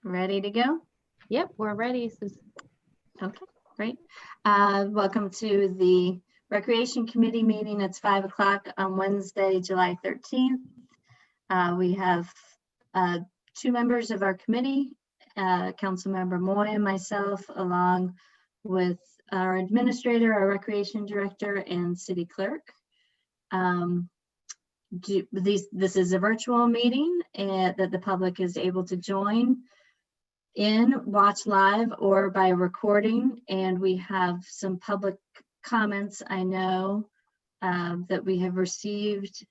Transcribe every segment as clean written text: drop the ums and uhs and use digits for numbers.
Ready to go? Yep, we're ready. Okay, great. Welcome to the Recreation Committee meeting. It's 5 o'clock on Wednesday, July 13th. We have two members of our committee, Councilmember Moy and myself, along with our administrator, our recreation director, and city clerk. This is a virtual meeting that the public is able to join in, watch live, or by recording. And we have some public comments I know that we have received.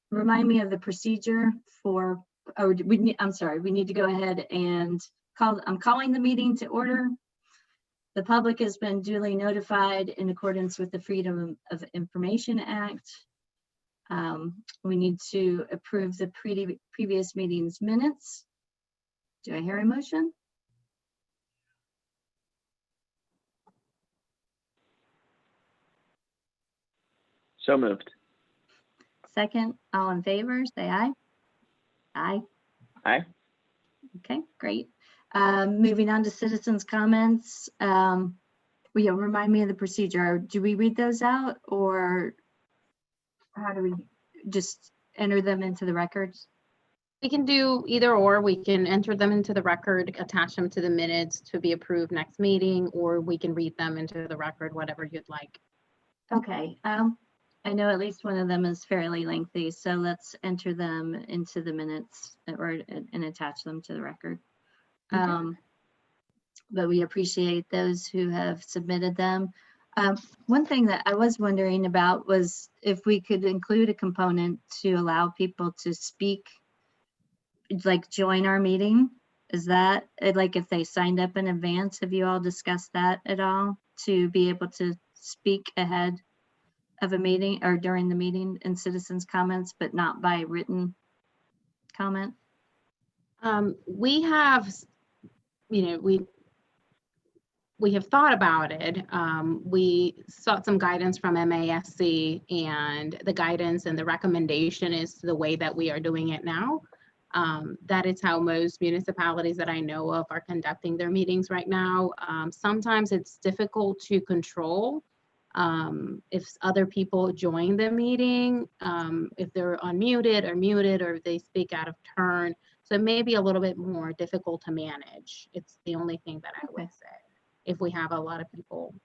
Remind me of the procedure for, I'm sorry, we need to go ahead and I'm calling the meeting to order. The public has been duly notified in accordance with the Freedom of Information Act. We need to approve the previous meeting's minutes. Do I hear a motion? So moved. Second, all in favor, say aye. Aye. Aye. Okay, great. Moving on to citizens' comments. Will you remind me of the procedure? Do we read those out, or how do we just enter them into the records? We can do either or. We can enter them into the record, attach them to the minutes to be approved next meeting, or we can read them into the record, whatever you'd like. Okay. I know at least one of them is fairly lengthy, so let's enter them into the minutes and attach them to the record. Okay. But we appreciate those who have submitted them. One thing that I was wondering about was if we could include a component to allow people to speak, like join our meeting. Is that like if they signed up in advance? Have you all discussed that at all, to be able to speak ahead of a meeting or during the meeting in citizens' comments, but not by written comment? We have, we have thought about it. We sought some guidance from MASC, and the guidance and the recommendation is the way that we are doing it now. That is how most municipalities that I know of are conducting their meetings right now. Sometimes it's difficult to control if other people join the meeting, if they're unmuted or muted, or if they speak out of turn. So it may be a little bit more difficult to manage. It's the only thing that I would say if we have a lot of people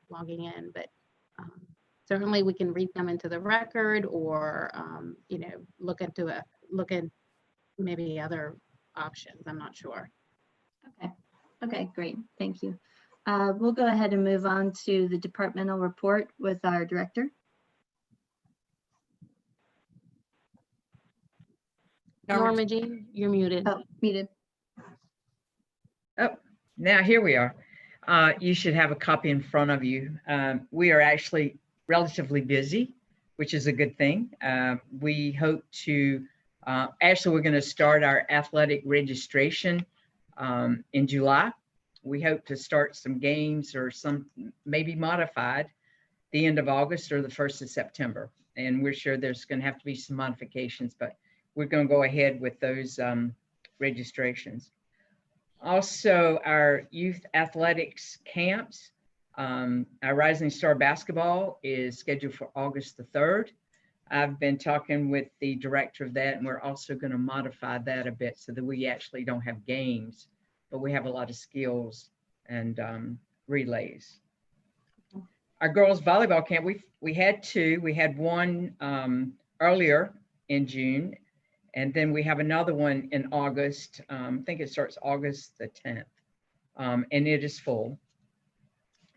logging in, but certainly we can read them into the record, or look at maybe other options. I'm not sure. Okay, great, thank you. We'll go ahead and move on to the departmental report with our director. Norma Jean, you're muted. Oh, muted. Oh, now here we are. You should have a copy in front of you. We are actually relatively busy, which is a good thing. We hope to, actually we're going to start our athletic registration in July. We hope to start some games, or some maybe modified, the end of August or the 1st of September. And we're sure there's going to have to be some modifications, but we're going to go ahead with those registrations. Also, our youth athletics camps, our Rising Star basketball is scheduled for August the 3rd. I've been talking with the director of that, and we're also going to modify that a bit so that we actually don't have games, but we have a lot of skills and relays. Our girls volleyball camp, we had two. We had one earlier in June, and then we have another one in August. I think it starts August the 10th, and it is full.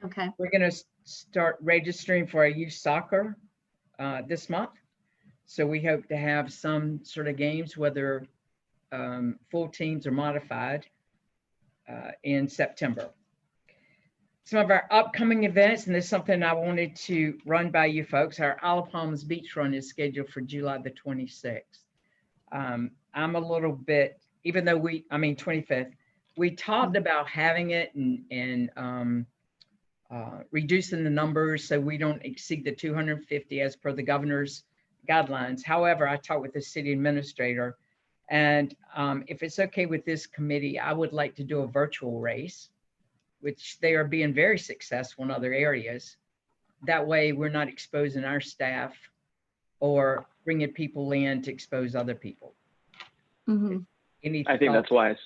Okay. We're going to start registering for our youth soccer this month. So we hope to have some sort of games, whether full teams or modified, in September. Some of our upcoming events, and this is something I wanted to run by you folks. Our Isle of Palms Beach Run is scheduled for July the 26th. I'm a little bit, even though 25th, we talked about having it and reducing the numbers so we don't exceed the 250 as per the governor's guidelines. However, I talked with the city administrator, And if it's okay with this committee, I would like to do a virtual race, which they are being very successful in other areas. That way we're not exposing our staff or bringing people in to expose other people. Mhm. Any I think that's thoughts? wise.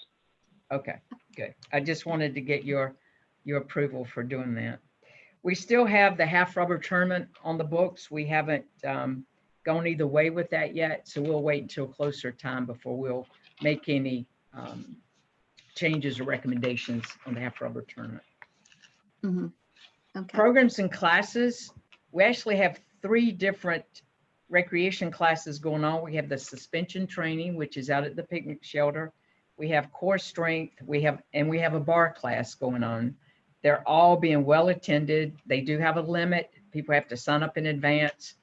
Okay, good. I just wanted to get your approval for doing that. We still have the half rubber tournament on the books. We haven't gone either way with that yet, so we'll wait until closer time before we'll make any changes or recommendations on the half rubber tournament. Mhm. Okay. Programs and classes, we actually have 3 different recreation classes going on. We have the suspension training, which is out at the picnic shelter. We have core strength, we have a bar class going on. They're all being well attended. They do have a limit. People have to sign up in advance,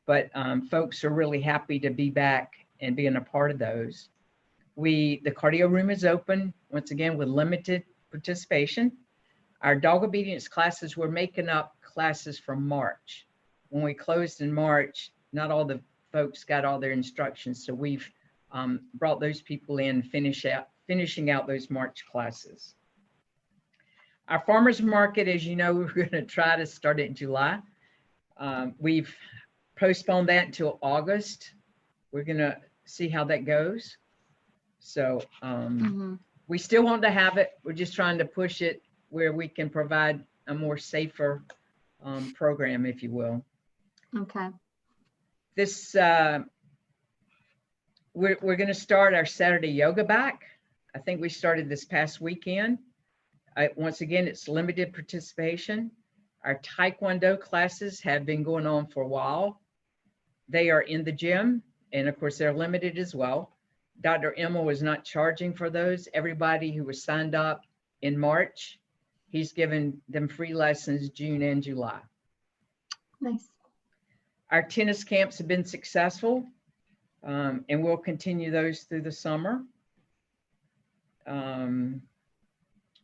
but folks are really happy to be back and being a part of those. The cardio room is open, once again, with limited participation. Our dog obedience classes, we're making up classes from March. When we closed in March, not all the folks got all their instructions, so we've brought those people in, finishing out those March classes. Our farmers market, as you know, we're going to try to start it in July. We've postponed that until August. We're going to see how that goes. So Mhm. we still want to have it. We're just trying to push it where we can provide a more safer program, if you will. Okay. This we're going to start our Saturday yoga back. I think we started this past weekend. Once again, it's limited participation. Our Taekwondo classes have been going on for a while. They are in the gym, and of course, they're limited as well. Dr. Emma was not charging for those. Everybody who was signed up in March, he's given them free lessons June and July. Nice. Our tennis camps have been successful, and we'll continue those through the summer.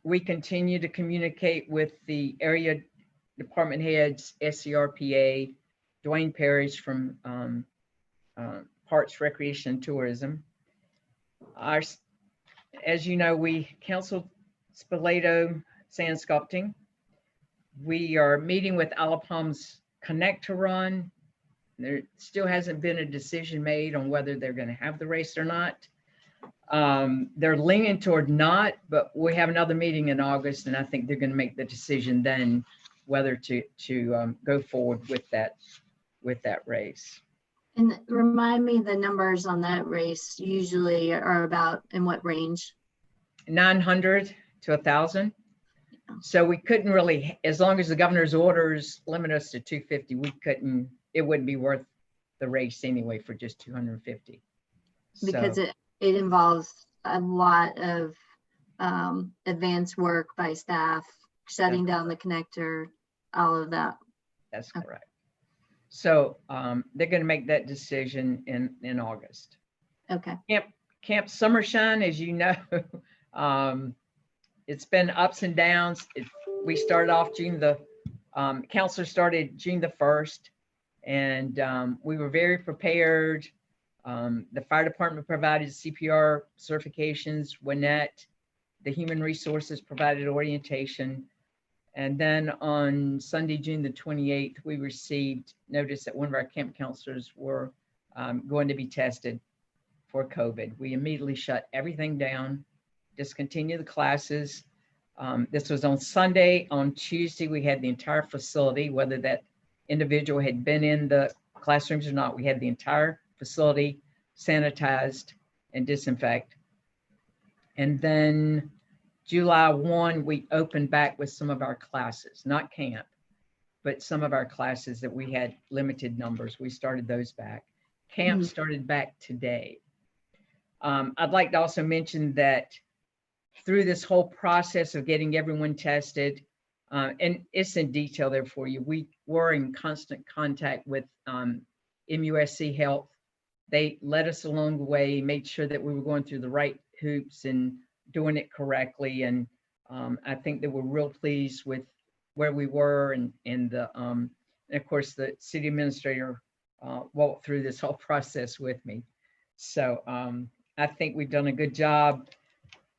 We continue to communicate with the area department heads, SCRPA, Dwayne Parrish from Parks, Recreation, and Tourism. As you know, we canceled Spoleto Sand Sculpting. We are meeting with Alapalm's Connect to Run. There still hasn't been a decision made on whether they're going to have the race or not. They're leaning toward not, but we have another meeting in August, and I think they're going to make the decision then whether to go forward with that race. And remind me the numbers on that race usually are about in what range? 900 to 1,000. So we couldn't really, as long as the governor's orders limit us to 250, it wouldn't be worth the race anyway for just 250. Because So, it involves a lot of advanced work by staff, shutting down the connector, all of that. that's correct. So they're going to make that decision in August. Okay. Camp Summershine, as you know, it's been ups and downs. We started off counselor started June the 1st, and we were very prepared. The fire department provided CPR certifications, Winnette, the human resources provided orientation. And then on Sunday, June the 28th, we received notice that one of our camp counselors were going to be tested for COVID. We immediately shut everything down, discontinued the classes. This was on Sunday. On Tuesday, we had the entire facility, whether that individual had been in the classrooms or not, we had the entire facility sanitized and disinfected. And then July 1, we opened back with some of our classes, not camp, but some of our classes that we had limited numbers. We started those back. Camp started back today. I'd like to also mention that through this whole process of getting everyone tested, and it's in detail there for you, we were in constant contact with MUSC Health. They led us along the way, made sure that we were going through the right hoops and doing it correctly. And I think they were real pleased with where we were. And of course, the city administrator walked through this whole process with me. So I think we've done a good job.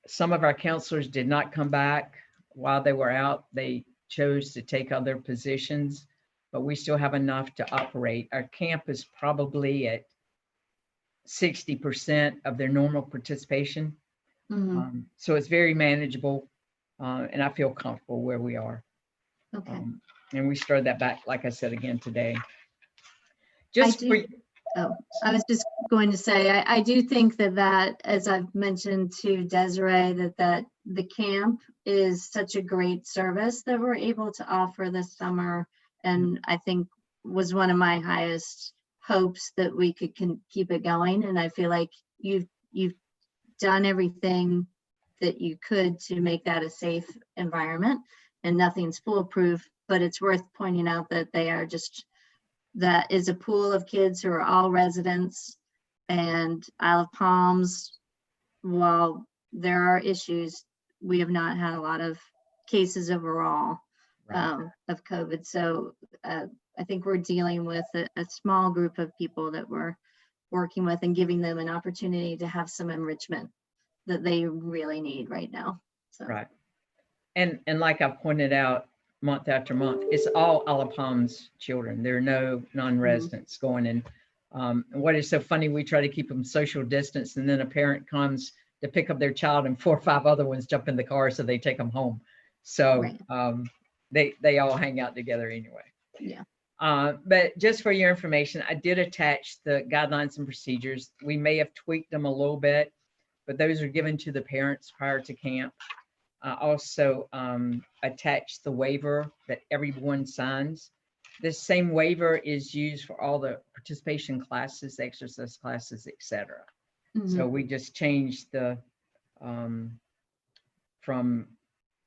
Some of our counselors did not come back while they were out. They chose to take other positions, but we still have enough to operate. Our camp is probably at 60% of their normal participation. Mhm. So it's very manageable, and I feel comfortable where we are. Okay. And we started that back, like I said, again today. Just do- for, Oh, I was just going to say, I do think that, as I've mentioned to Desiree, that the camp is such a great service that we're able to offer this summer. And I think was one of my highest hopes that we could keep it going. And I feel like you've done everything that you could to make that a safe environment, and nothing's foolproof, but it's worth pointing out that that is a pool of kids who are all residents, and Isle of Palms, while there are issues, we have not had a lot of cases overall of COVID. So I think we're dealing with a small group of people that we're working with and giving them an opportunity to have some enrichment that they really need right now. So. right. And like I pointed out, month after month, it's all Isle of Palms children. There are no non-residents going in. And what is so funny, we try to keep them social distance, and then a parent comes to pick up their child and 4 or 5 other ones jump in the car, so they take them home. So they all hang out together anyway. Yeah. But just for your information, I did attach the guidelines and procedures. We may have tweaked them a little bit, but those are given to the parents prior to camp. I also attached the waiver that everyone signs. This same waiver is used for all the participation classes, exercise classes, etc. So we just changed the from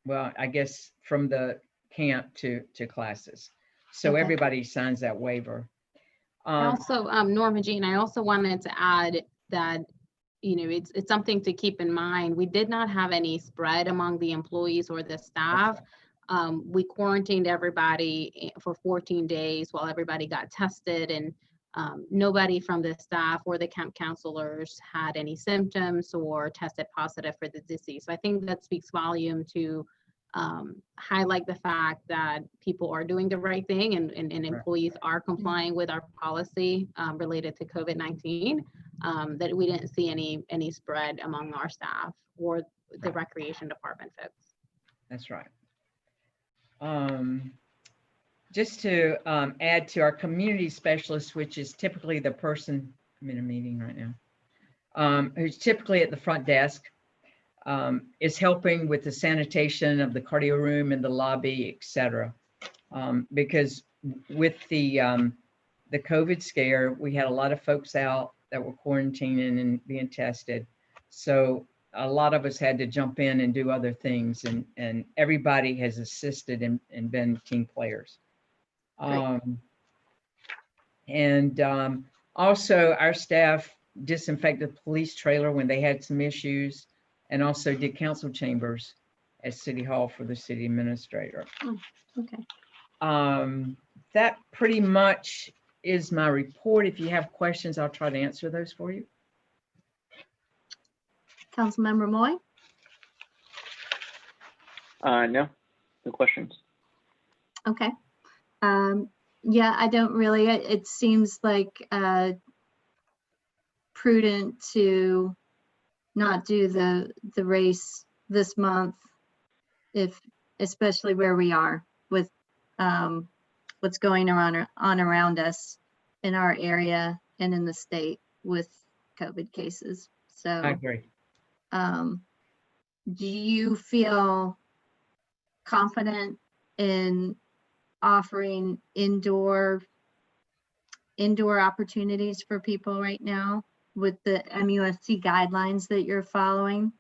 the camp to classes. So everybody signs that waiver. Also, Norma Jean, I also wanted to add that, it's something to keep in mind. We did not have any spread among the employees or the staff. We quarantined everybody for 14 days while everybody got tested, and nobody from the staff or the camp counselors had any symptoms or tested positive for the disease. So I think that speaks volume to highlight the fact that people are doing the right thing, and employees are complying with our policy related to COVID-19, that we didn't see any spread among our staff or the recreation department folks. That's right. Just to add to our community specialist, which is typically the person, I'm in a meeting right now, who's typically at the front desk, is helping with the sanitation of the cardio room and the lobby, etc. Because with the COVID scare, we had a lot of folks out that were quarantining and being tested. So a lot of us had to jump in and do other things, and everybody has assisted and been team players. Also our staff disinfected the police trailer when they had some issues, and also did council chambers at City Hall for the city administrator. Okay. That pretty much is my report. If you have questions, I'll try to answer those for you. Councilmember Moy? No questions. Okay. Yeah, I don't really, it seems like prudent to not do the race this month, especially where we are with what's going on around us in our area and in the state with COVID cases. So I agree. Do you feel confident in offering indoor opportunities for people right now with the MUSC guidelines that you're following?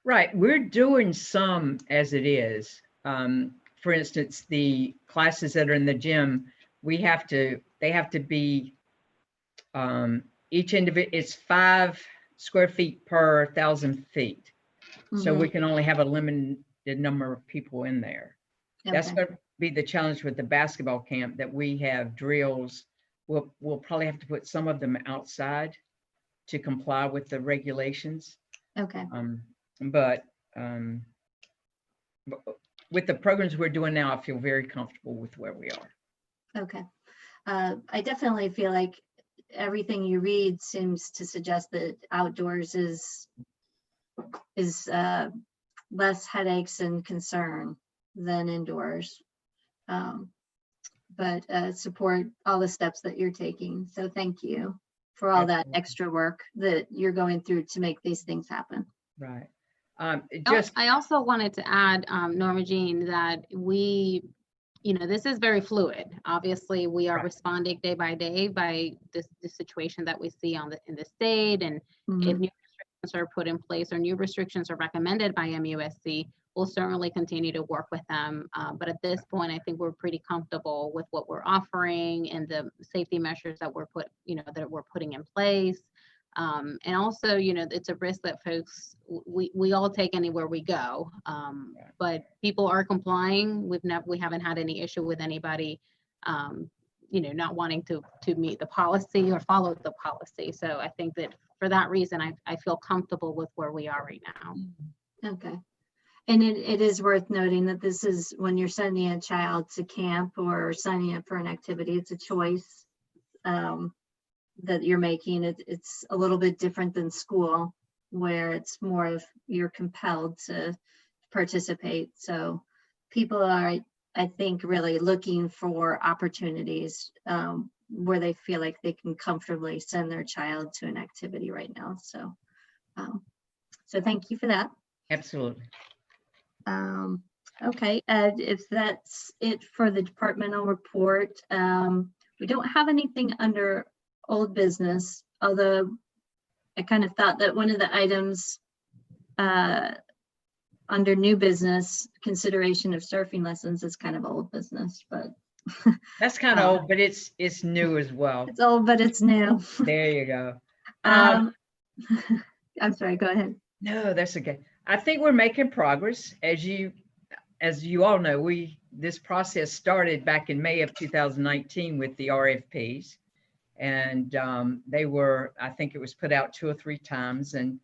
Right, we're doing some as it is. For instance, the classes that are in the gym, they have to be each individual. It's 5 square feet per 1,000 feet. So we can only have a limited number of people in there. That's going to be the challenge with the basketball camp, that we have drills we'll probably have to put some of them outside to comply with the regulations. Okay, But with the programs we're doing now, I feel very comfortable with where we are. okay. I definitely feel like everything you read seems to suggest that outdoors is less headaches and concern than indoors. But support all the steps that you're taking. So thank you for all that Absolutely. extra work that you're going through to make these things happen. Right. I also wanted to add, Norma Jean, that this is very fluid. Obviously, we are Right. responding day by day by the situation that we see in the state. And if Mhm. new restrictions are put in place or new restrictions are recommended by MUSC, we'll certainly continue to work with them. But at this point, I think we're pretty comfortable with what we're offering and the safety measures that we're putting in place. And also, it's a risk that folks, we all take anywhere we go. But people are complying. We haven't had any issue with anybody, not wanting to meet the policy or follow the policy. So I think that for that reason, I feel comfortable with where we are right now. Okay. And it is worth noting that this is when you're sending a child to camp or signing up for an activity, it's a choice that you're making. It's a little bit different than school, where it's more of you're compelled to participate. So people are, I think, really looking for opportunities where they feel like they can comfortably send their child to an activity right now. So, so thank you for that. Absolutely. Okay, if that's it for the departmental report, we don't have anything under old business, although I kind of thought that one of the items under new business, consideration of surfing lessons, is kind of old business, but That's kind of old, but it's new as well. it's old, but it's new. There you go. I'm sorry, go ahead. No, that's okay. I think we're making progress. As you all know, this process started back in May of 2019 with the RFPs. And I think it was put out 2 or 3 times. And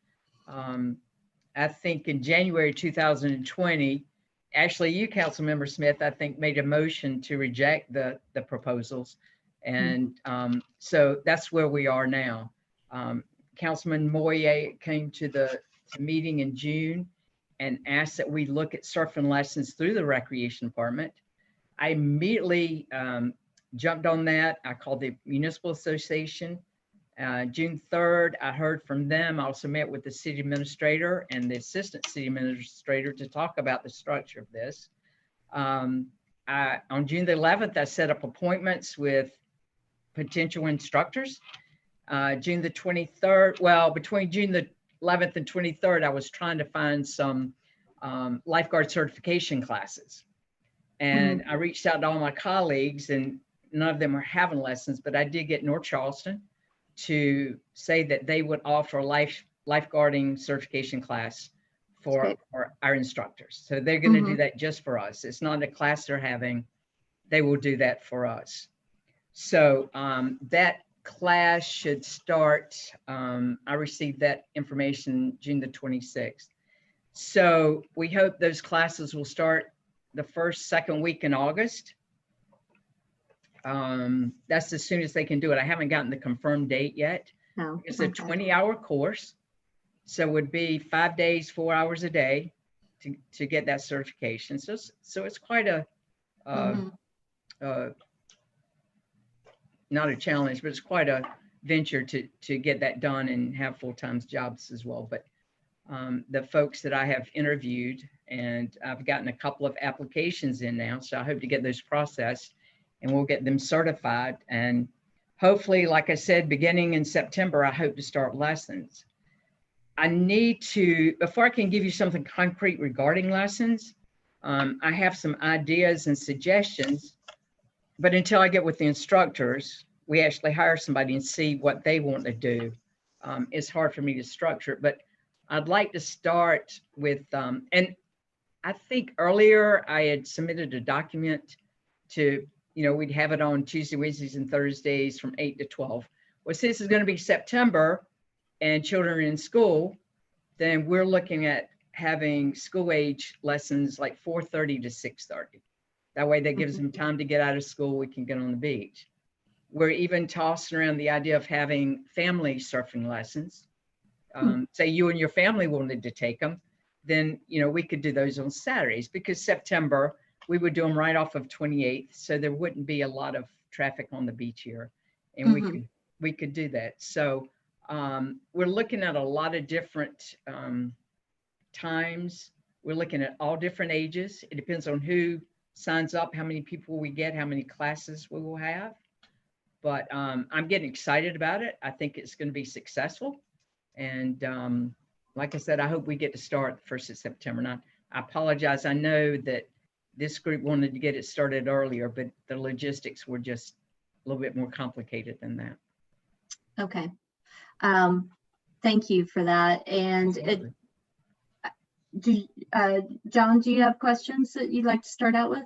I think in January 2020, actually you, Councilmember Smith, I think made a motion to reject the proposals. And so that's where we are now. Councilman Moyer came to the meeting in June and asked that we look at surfing lessons through the Recreation Department. I immediately jumped on that. I called the Municipal Association. June 3rd, I heard from them. I also met with the city administrator and the assistant city administrator to talk about the structure of this. On June the 11th, I set up appointments with potential instructors. June the 23rd, well, between June the 11th and 23rd, I was trying to find some lifeguard certification classes. And I reached out to all my colleagues, and none of them were having lessons, but I did get North Charleston to say that they would offer a lifeguarding certification class for our instructors. So they're going to do that just for us. It's not a class they're having. They will do that for us. So that class should start. I received that information June the 26th. So we hope those classes will start the second week in August. That's as soon as they can do it. I haven't gotten the confirmed date yet. No. It's a 20-hour course. So it would be 5 days, 4 hours a day to get that certification. So it's quite a, not a challenge, but it's quite a venture to get that done and have full-time jobs as well. But the folks that I have interviewed, and I've gotten a couple of applications in now, so I hope to get those processed and we'll get them certified. And hopefully, like I said, beginning in September, I hope to start lessons. I need to, before I can give you something concrete regarding lessons, I have some ideas and suggestions, but until I get with the instructors, we actually hire somebody and see what they want to do. It's hard for me to structure it, but I'd like to start with, and I think earlier I had submitted a document to we'd have it on Tuesday, Wednesdays, and Thursdays from 8 to 12. Well, since it's going to be September and children are in school, then we're looking at having school age lessons like 4:30 to 6:30. That way that gives them time to get out of school. We can get on the beach. We're even tossing around the idea of having family surfing lessons. Say you and your family wanted to take them, then, we could do those on Saturdays, because September, we would do them right off of 28th. So there wouldn't be a lot of traffic on the beach here. And we could do that. So we're looking at a lot of different times. We're looking at all different ages. It depends on who signs up, how many people we get, how many classes we will have. But I'm getting excited about it. I think it's going to be successful. And like I said, I hope we get to start the 1st of September. And I apologize. I know that this group wanted to get it started earlier, but the logistics were just a little bit more complicated than that. Okay. Thank you for that. And John, do you have questions that you'd like to start out with?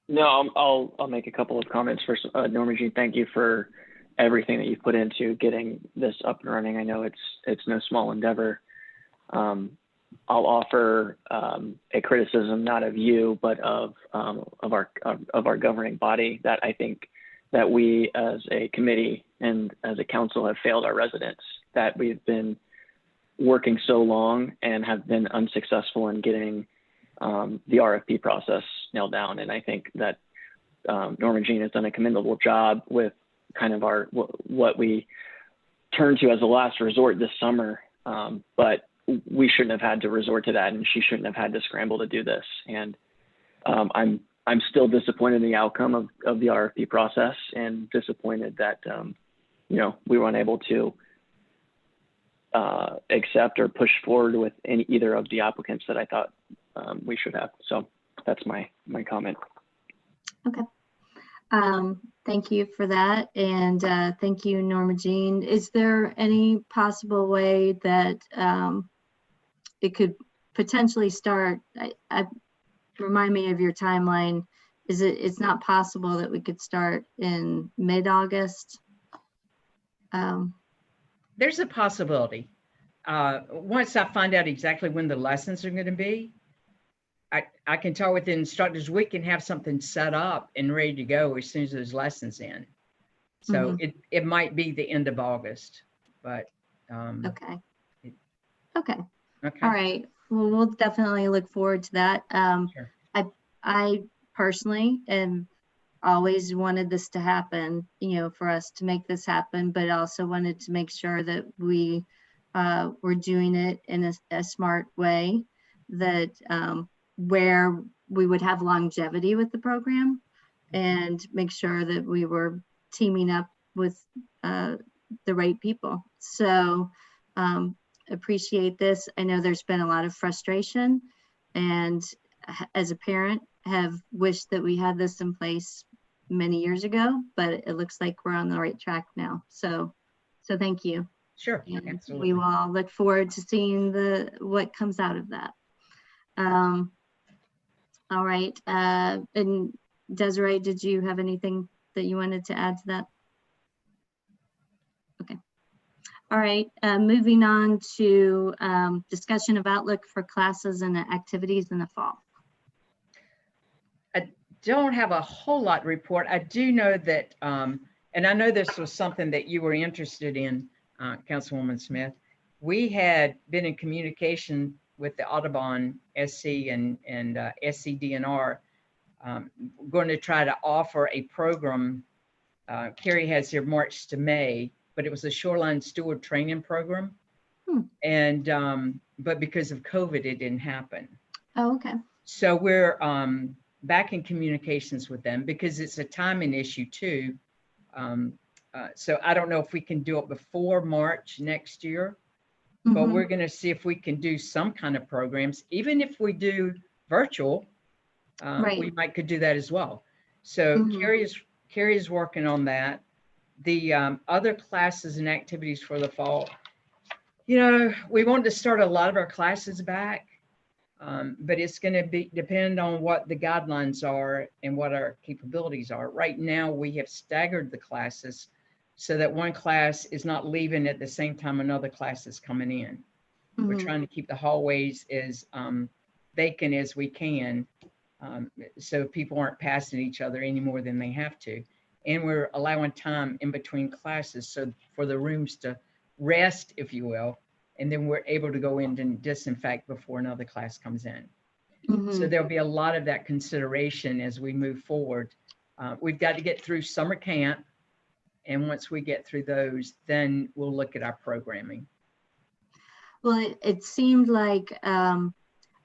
No, I'll make a couple of comments first. Norma Jean, thank you for everything that you've put into getting this up and running. I know it's no small endeavor. I'll offer a criticism, not of you, but of our governing body, that I think that we as a committee and as a council have failed our residents, that we've been working so long and have been unsuccessful in getting the RFP process nailed down. And I think that Norma Jean has done a commendable job with kind of what we turned to as a last resort this summer. But we shouldn't have had to resort to that, and she shouldn't have had to scramble to do this. And I'm still disappointed in the outcome of the RFP process, and disappointed that we weren't able to accept or push forward with either of the applicants that I thought we should have. So that's my comment. Okay. Thank you for that. And thank you, Norma Jean. Is there any possible way that it could potentially start? Remind me of your timeline. It's not possible that we could start in mid-August? There's a possibility. Once I find out exactly when the lessons are going to be, I can talk with the instructors. We can have something set up and ready to go as soon as those lessons end. So it might be the end of August, but Okay. Okay. All right. Well, we'll definitely look forward to that. Sure. I personally am always wanted this to happen, for us to make this happen, but also wanted to make sure that we were doing it in a smart way, that where we would have longevity with the program, and make sure that we were teaming up with the right people. So appreciate this. I know there's been a lot of frustration, and as a parent have wished that we had this in place many years ago, but it looks like we're on the right track now. So thank you. Sure. And Absolutely. we will all look forward to seeing what comes out of that. All right. And Desiree, did you have anything that you wanted to add to that? Okay. All right. Moving on to discussion of outlook for classes and activities in the fall. I don't have a whole lot to report. I do know that, and I know this was something that you were interested in, Councilwoman Smith. We had been in communication with the Audubon SC and SCDNR, going to try to offer a program. Carrie has here March to May, but it was a shoreline steward training program. And, but because of COVID, it didn't happen. Oh, okay. So we're back in communications with them, because it's a timing issue too. So I don't know if we can do it before March next year, but we're going to see if we can do some kind of programs. Even if we do virtual, we could do that as well. So Carrie is working on that. The other classes and activities for the fall, we wanted to start a lot of our classes back, But it's going to be depend on what the guidelines are and what our capabilities are. Right now, we have staggered the classes so that one class is not leaving at the same time another class is coming in. We're Mhm. trying to keep the hallways as vacant as we can, so people aren't passing each other any more than they have to. And we're allowing time in between classes so for the rooms to rest, if you will, and then we're able to go in and disinfect before another class comes in. So Mhm. there'll be a lot of that consideration as we move forward. We've got to get through summer camp. And once we get through those, then we'll look at our programming. Well, it seemed like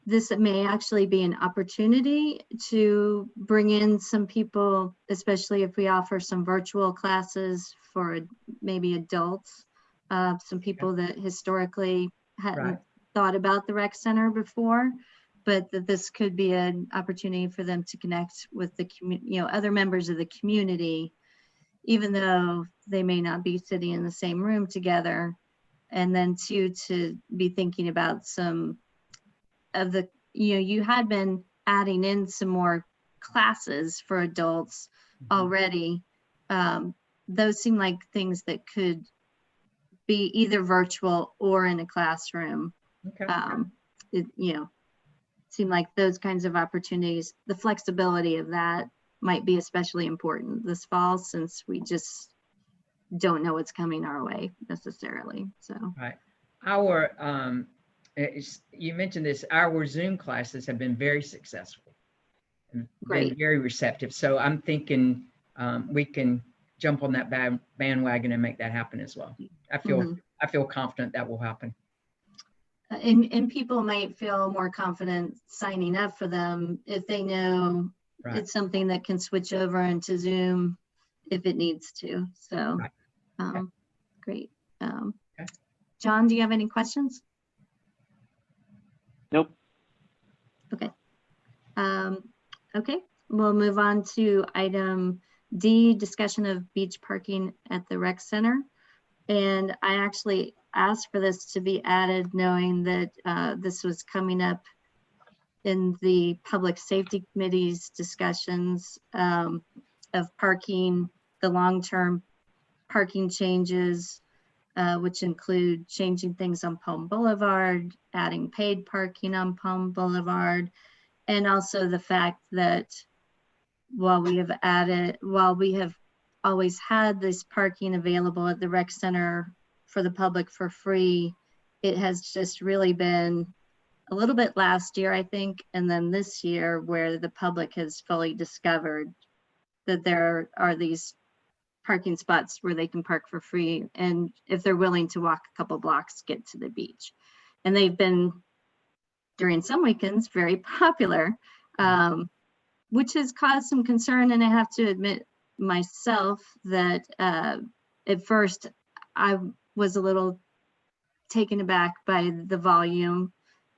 this may actually be an opportunity to bring in some people, especially if we offer some virtual classes for maybe adults, some people that historically hadn't Right. thought about the rec center before, but that this could be an opportunity for them to connect with the other members of the community, even though they may not be sitting in the same room together. And then to be thinking about some of the, you had been adding in some more classes for adults already. Those seem like things that could be either virtual or in a classroom. Okay. It, seem like those kinds of opportunities, the flexibility of that might be especially important this fall, since we just don't know what's coming our way necessarily. So Right. Our you mentioned this. Our Zoom classes have been very successful and been great. very receptive. So I'm thinking we can jump on that bandwagon and make that happen as well. I feel confident that will happen. And people might feel more confident signing up for them if they know Right. it's something that can switch over into Zoom if it needs to. So, Right. Great. Okay. John, do you have any questions? Nope. Okay. Okay, we'll move on to item D, discussion of beach parking at the rec center. And I actually asked for this to be added, knowing that this was coming up in the Public Safety Committee's discussions of parking, the long-term parking changes, which include changing things on Palm Boulevard, adding paid parking on Palm Boulevard, and also the fact that while we have always had this parking available at the rec center for the public for free, it has just really been a little bit last year, I think, and then this year where the public has fully discovered that there are these parking spots where they can park for free, and if they're willing to walk a couple blocks, get to the beach. And they've been, during some weekends, very popular, which has caused some concern. And I have to admit myself that at first I was a little taken aback by the volume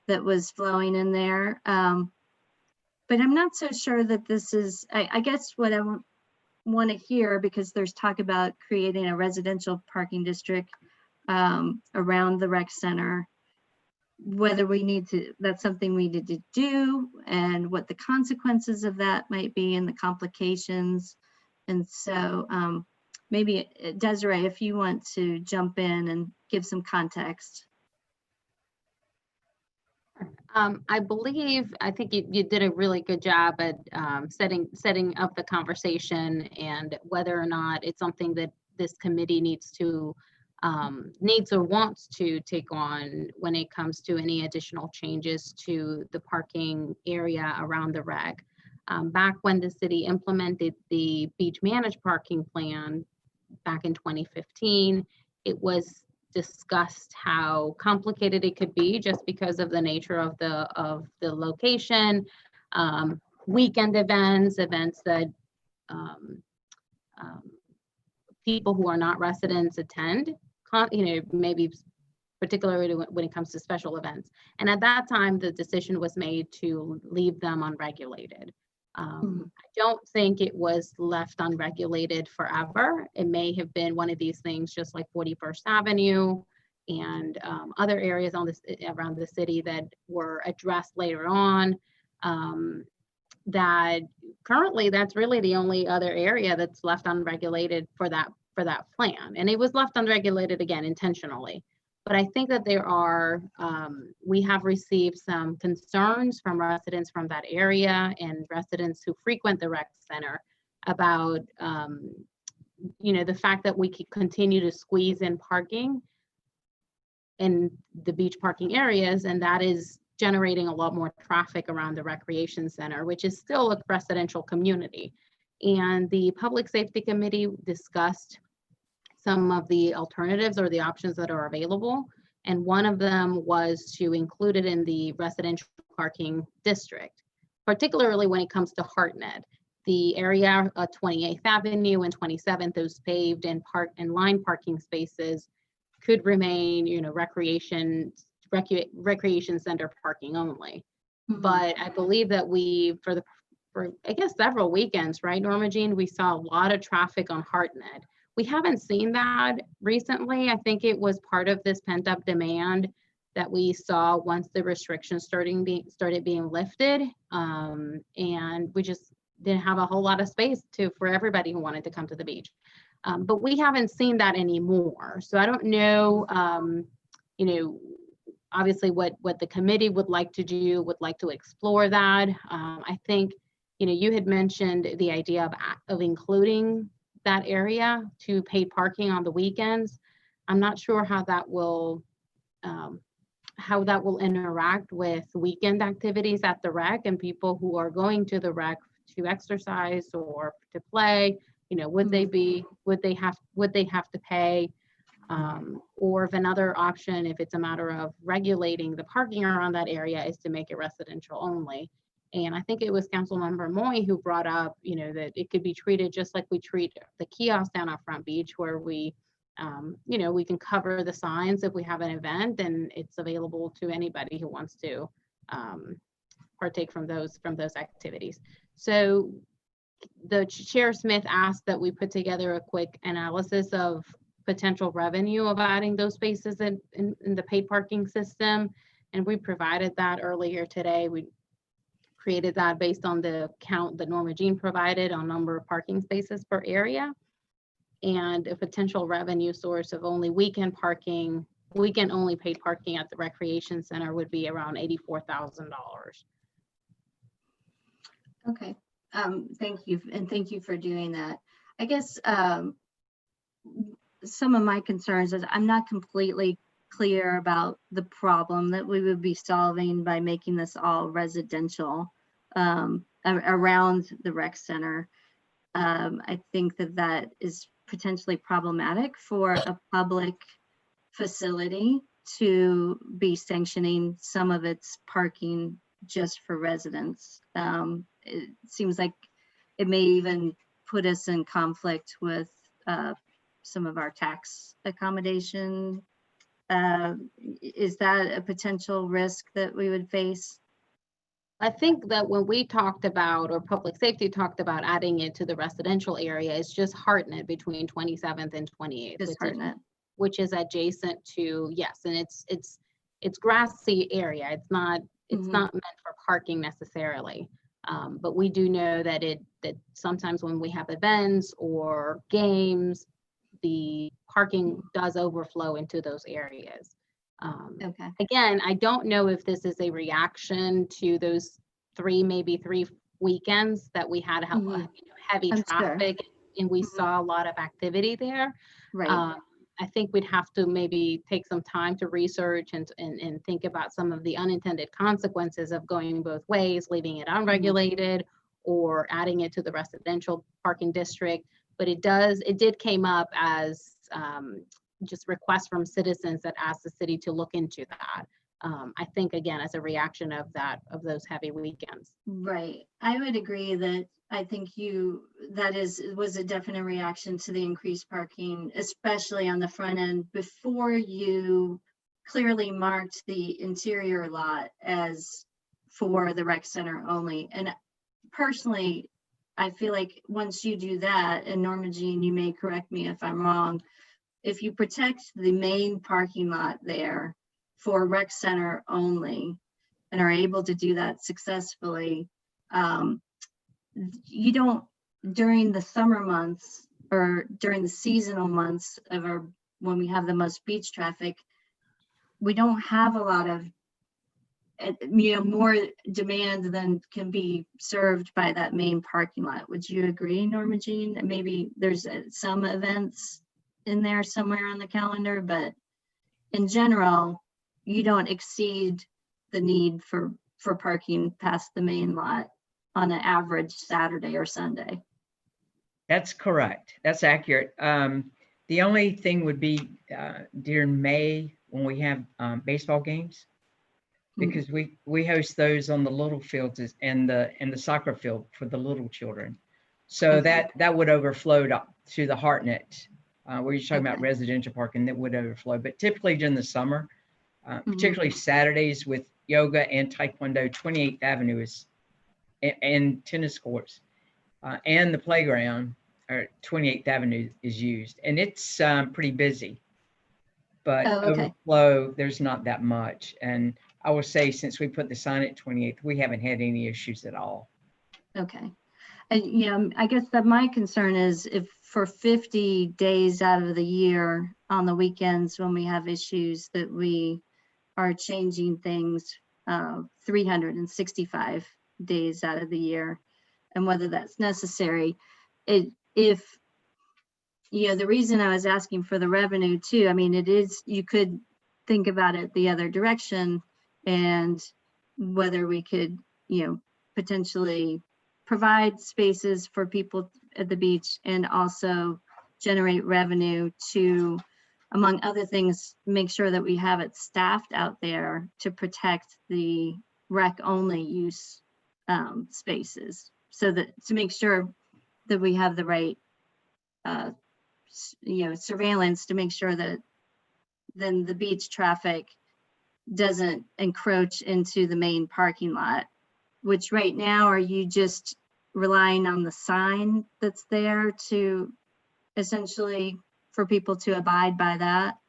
that was flowing in there. But I'm not so sure that this is, I guess what I want to hear, because there's talk about creating a residential parking district around the rec center, whether we need to, that's something we need to do, and what the consequences of that might be and the complications. And so maybe Desiree, if you want to jump in and give some context. I think you did a really good job at setting up the conversation, and whether or not it's something that this committee needs or wants to take on when it comes to any additional changes to the parking area around the rec. Back when the city implemented the beach managed parking plan back in 2015, it was discussed how complicated it could be just because of the nature of the location, weekend events that people who are not residents attend, maybe particularly when it comes to special events. And at that time, the decision was made to leave them unregulated. I don't think it was left unregulated forever. It may have been one of these things, just like 41st Avenue, and other areas on this around the city that were addressed later on. That currently that's really the only other area that's left unregulated for that plan, and it was left unregulated again intentionally. But I think that there are we have received some concerns from residents from that area and residents who frequent the rec center about the fact that we could continue to squeeze in parking in the beach parking areas, and that is generating a lot more traffic around the recreation center, which is still a residential community. And the Public Safety Committee discussed some of the alternatives or the options that are available. And one of them was to include it in the residential parking district, particularly when it comes to Hartnett. The area of 28th Avenue and 27th, those paved and line parking spaces could remain, recreation center parking only. Mhm. But I believe that for I guess several weekends, right, Norma Jean, we saw a lot of traffic on Hartnett. We haven't seen that recently. I think it was part of this pent up demand that we saw once the restrictions started being lifted. And we just didn't have a whole lot of space for everybody who wanted to come to the beach. But we haven't seen that anymore. So I don't know, obviously what the committee would like to explore that. I think, you had mentioned the idea of including that area to paid parking on the weekends. I'm not sure how that will interact with weekend activities at the rec and people who are going to the rec to exercise or to play. Would they have to pay? Or if another option, if it's a matter of regulating the parking around that area, is to make it residential only. And I think it was Councilmember Moy who brought up, that it could be treated just like we treat the kiosk down at Front Beach, where we can cover the signs if we have an event and it's available to anybody who wants to partake from those activities. So the Chair Smith asked that we put together a quick analysis of potential revenue of adding those spaces in the paid parking system. And we provided that earlier today. We created that based on the count that Norma Jean provided on number of parking spaces per area. And a potential revenue source of only weekend only paid parking at the recreation center would be around $84,000. Okay, thank you. And thank you for doing that. I guess some of my concerns is I'm not completely clear about the problem that we would be solving by making this all residential around the rec center. I think that is potentially problematic for a public facility to be sanctioning some of its parking just for residents. It seems like it may even put us in conflict with some of our tax accommodation. Is that a potential risk that we would face? I think that when we talked about, or public safety talked about adding it to the residential area, it's just Hartnett between 27th and 28th. Just Hartnett. Which is adjacent to, yes, and it's grassy area. It's not meant for parking necessarily. But we do know that that sometimes when we have events or games, the parking does overflow into those areas. Okay. Again, I don't know if this is a reaction to those maybe three weekends that we had heavy traffic, and we saw a lot of activity there. Right. I think we'd have to maybe take some time to research and think about some of the unintended consequences of going both ways, leaving it unregulated or adding it to the residential parking district. But it did came up as just requests from citizens that asked the city to look into that. I think, again, as a reaction of those heavy weekends. Right. I would agree that I think was a definite reaction to the increased parking, especially on the front end, before you clearly marked the interior lot as for the rec center only. And personally, I feel like once you do that, and Norma Jean, you may correct me if I'm wrong, if you protect the main parking lot there for rec center only and are able to do that successfully, you don't, during the summer months or during the seasonal months of our, when we have the most beach traffic, we don't have a lot of, more demand than can be served by that main parking lot. Would you agree, Norma Jean? Maybe there's some events in there somewhere on the calendar, but in general, you don't exceed the need for parking past the main lot on an average Saturday or Sunday. That's correct. That's accurate. The only thing would be during May when we have baseball games, because we host those on the little fields and the soccer field for the little children. So Okay. that would overflow to the Hartnett, where you're talking about Okay. residential parking, that would overflow. But typically during the summer, Mhm. particularly Saturdays with yoga and taekwondo, 28th Avenue is, and tennis courts and the playground, or 28th Avenue is used, and it's pretty busy. But Oh, okay. overflow, there's not that much. And I will say, since we put the sign at 28th, we haven't had any issues at all. Okay. And I guess that my concern is if for 50 days out of the year on the weekends when we have issues, that we are changing things 365 days out of the year, and whether that's necessary. If the reason I was asking for the revenue too, I mean, it is, you could think about it the other direction, and whether we could, potentially provide spaces for people at the beach and also generate revenue to, among other things, make sure that we have it staffed out there to protect the rec only use spaces, so that to make sure that we have the right surveillance to make sure that then the beach traffic doesn't encroach into the main parking lot. Which right now, are you just relying on the sign that's there to essentially for people to abide by that?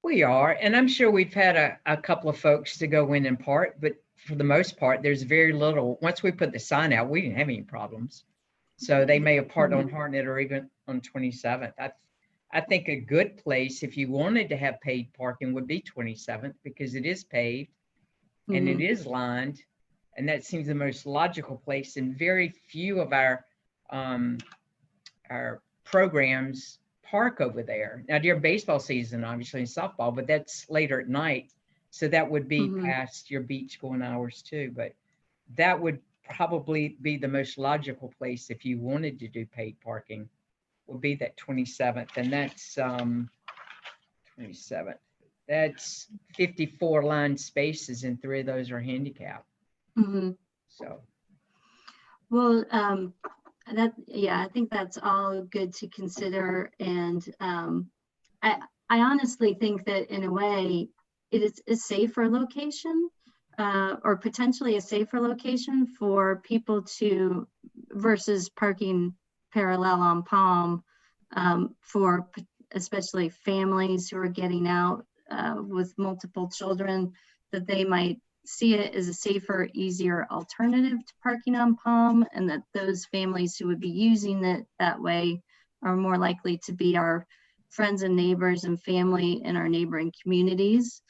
We are, and I'm sure we've had a couple of folks to go in and park, but for the most part, there's very little. Once we put the sign out, we didn't have any problems. So they may have parked on Hartnett or even on 27th. I think a good place, if you wanted to have paid parking, would be 27th, because it is paved and it is lined, and that seems the most logical place. And very few of our programs park over there. Now, during baseball season, obviously, and softball, but that's later at night. So that would be past your beach going hours too. But that would probably be the most logical place if you wanted to do paid parking, would be that 27th. And that's 27th. That's 54 line spaces, and 3 of those are handicapped. So. Well, I think that's all good to consider. And I honestly think that in a way it is a safer location, or potentially a safer location for people to, versus parking parallel on Palm, for especially families who are getting out with multiple children, that they might see it as a safer, easier alternative to parking on Palm, and that those families who would be using it that way are more likely to be our friends and neighbors and family in our neighboring communities.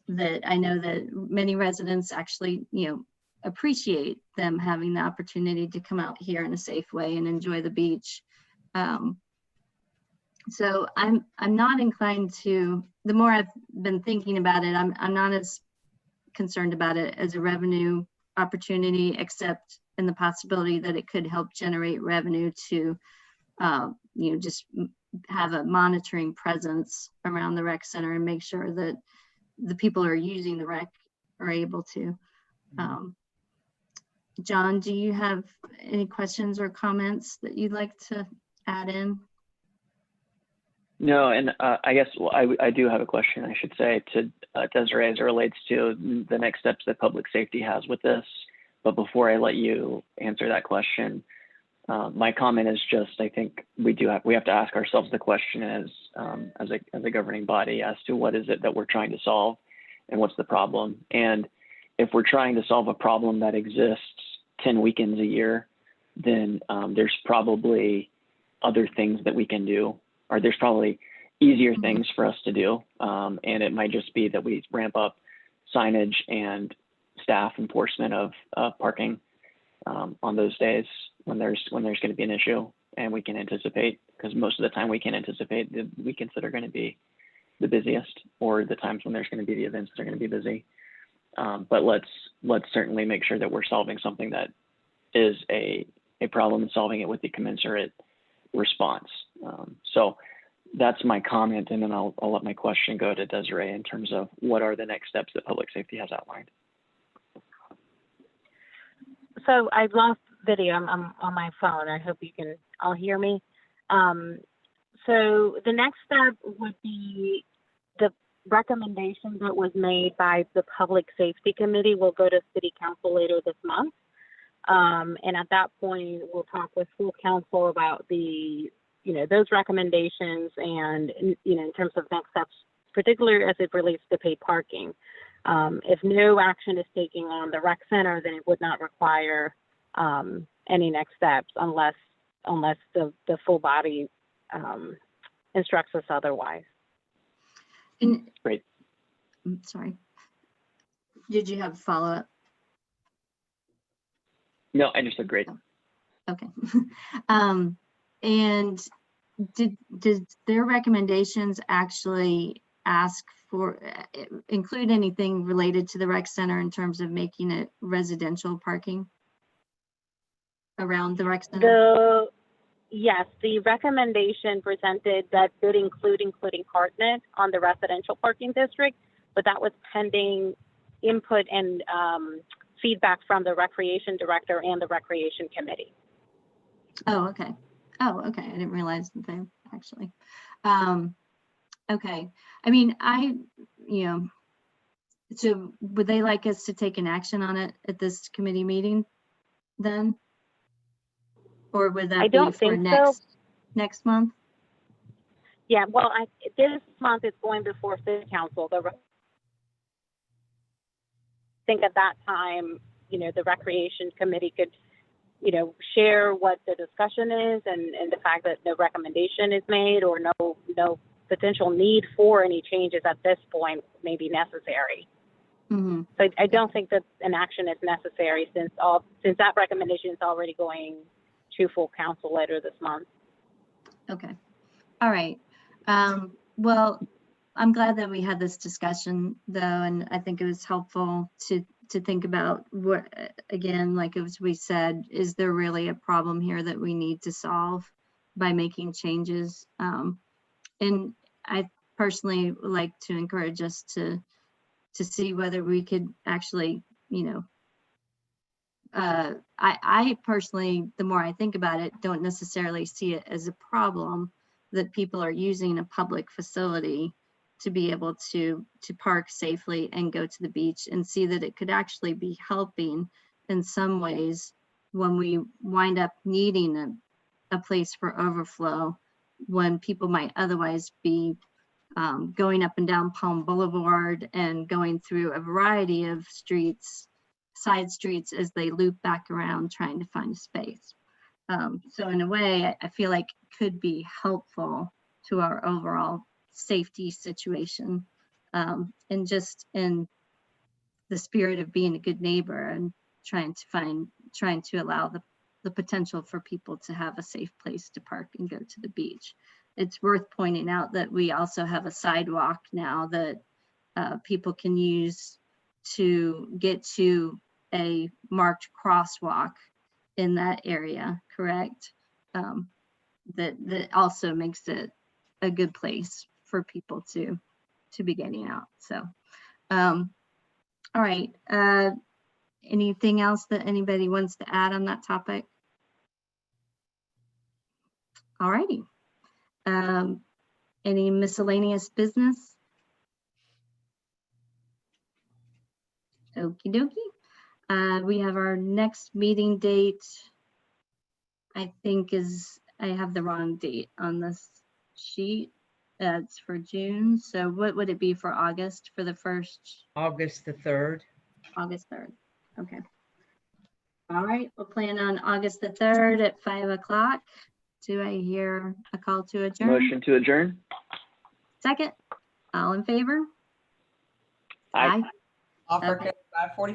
That I know that many residents actually, appreciate them having the opportunity to come out here in a safe way and enjoy the beach. So I'm not inclined to, the more I've been thinking about it, I'm not as concerned about it as a revenue opportunity, except in the possibility that it could help generate revenue to, just have a monitoring presence around the rec center and make sure that the people who are using the rec are able to. John, do you have any questions or comments that you'd like to add in? No, and I guess I do have a question, I should say, to Desiree as it relates to the next steps that public safety has with this. But before I let you answer that question, My comment is just, I think we have to ask ourselves the question as a governing body as to what is it that we're trying to solve and what's the problem. And if we're trying to solve a problem that exists 10 weekends a year, then there's probably other things that we can do, or there's probably easier things for us to do. And it might just be that we ramp up signage and staff enforcement of parking on those days when there's going to be an issue, and we can anticipate, because most of the time we can anticipate the weekends that are going to be the busiest, or the times when there's going to be the events that are going to be busy. But let's certainly make sure that we're solving something that is a problem and solving it with the commensurate response. So that's my comment, and then I'll let my question go to Desiree in terms of what are the next steps that public safety has outlined. So I lost video. I'm on my phone. I hope you can all hear me. So the next step would be the recommendation that was made by the Public Safety Committee will go to City Council later this month. And at that point, we'll talk with full council about those recommendations and, in terms of next steps, particularly as it relates to paid parking. If no action is taken on the rec center, then it would not require any next steps unless the full body instructs us otherwise. And Great. I'm sorry. Did you have a follow-up? No, I just said great. Okay. And did their recommendations actually ask for include anything related to the rec center in terms of making it residential parking around the rec center? Yes, the recommendation presented that did including Hartnett on the residential parking district, but that was pending input and feedback from the recreation director and the recreation committee. Oh, okay. I didn't realize that they actually. Okay. I mean, so would they like us to take an action on it at this committee meeting then? Or would that I don't be for think so. next month? Yeah, well, this month it's going before City Council. I think at that time, the recreation committee could, share what the discussion is and the fact that no recommendation is made or no potential need for any changes at this point may be necessary. Mm-hmm. So I don't think that an action is necessary since that recommendation is already going to full council later this month. Okay. All right. Well, I'm glad that we had this discussion though, and I think it was helpful to think about what, again, like as we said, is there really a problem here that we need to solve by making changes? And I personally would like to encourage us to see whether we could actually, I personally, the more I think about it, don't necessarily see it as a problem that people are using a public facility to be able to park safely and go to the beach, and see that it could actually be helping in some ways when we wind up needing a place for overflow, when people might otherwise be going up and down Palm Boulevard and going through a variety of streets, side streets, as they loop back around trying to find a space. So in a way, I feel like it could be helpful to our overall safety situation, and just in the spirit of being a good neighbor and trying to allow the potential for people to have a safe place to park and go to the beach. It's worth pointing out that we also have a sidewalk now that people can use to get to a marked crosswalk in that area, correct? That also makes it a good place for people to be getting out. So, all right. Anything else that anybody wants to add on that topic? All righty. Any miscellaneous business? Okie dokie. We have our next meeting date I think I have the wrong date on this sheet. It's for June. So what would it be for August for the first, August the 3rd. August 3rd? Okay. All right, we'll plan on August the 3rd at 5 o'clock. Do I hear a call to adjourn? Motion to adjourn? Second, all in favor? Aye. Aye. Offer Okay. code 540.